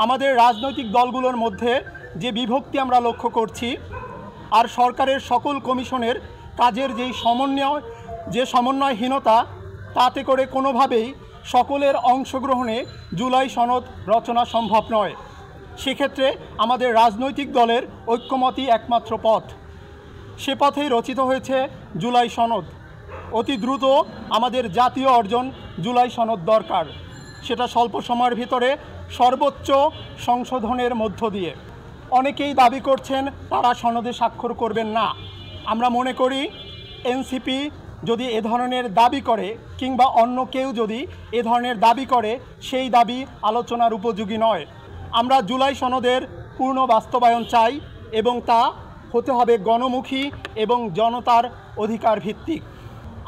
আমাদের রাজনৈতিক দলগুলোর মধ্যে যে বিভক্তি আমরা লক্ষ্য করছি আর সরকারের সকল কমিশনের কাজের যে সমন্বয়হীনতা, তাতে করে কোনোভাবেই সকলের অংশগ্রহণে জুলাই সনদ রচনা সম্ভব নয়। সেক্ষেত্রে আমাদের রাজনৈতিক দলের ঐক্যমতই একমাত্র পথ। সে পথেই রচিত হয়েছে জুলাই সনদ। অতি দ্রুত আমাদের জাতীয় অর্জন জুলাই সনদ দরকার, সেটা স্বল্প সময়ের ভিতরে সর্বোচ্চ সংশোধনের মধ্য দিয়ে। অনেকেই দাবি করছেন তারা সনদে স্বাক্ষর করবেন না। আমরা মনে করি এনসিপি যদি এ ধরনের দাবি করে কিংবা অন্য কেউ যদি এ ধরনের দাবি করে, সেই দাবি আলোচনার উপযোগী নয়। আমরা জুলাই সনদের পূর্ণ বাস্তবায়ন চাই এবং তা হতে হবে গণমুখী এবং জনতার অধিকার ভিত্তিক।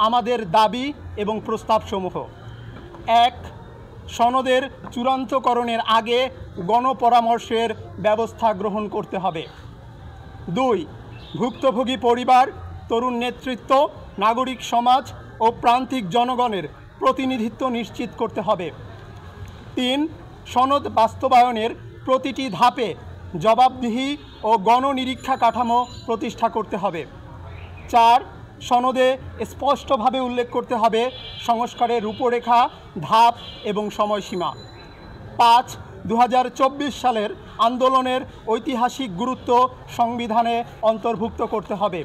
আমাদের দাবি এবং প্রস্তাবসমূহ: ১. সনদের চূড়ান্তকরণের আগে গণপরামর্শের ব্যবস্থা গ্রহণ করতে হবে। ২. ভুক্তভোগী পরিবার, তরুণ নেতৃত্ব, নাগরিক সমাজ ও প্রান্তিক জনগণের প্রতিনিধিত্ব নিশ্চিত করতে হবে। ৩. সনদ বাস্তবায়নের প্রতিটি ধাপে জবাবদিহি ও গণনিরীক্ষা কাঠামো প্রতিষ্ঠা করতে হবে। ৪. সনদে স্পষ্টভাবে উল্লেখ করতে হবে সংস্কারের রূপরেখা, ধাপ এবং সময়সীমা। ৫. ২০২৪ সালের আন্দোলনের ঐতিহাসিক গুরুত্ব সংবিধানে অন্তর্ভুক্ত করতে হবে।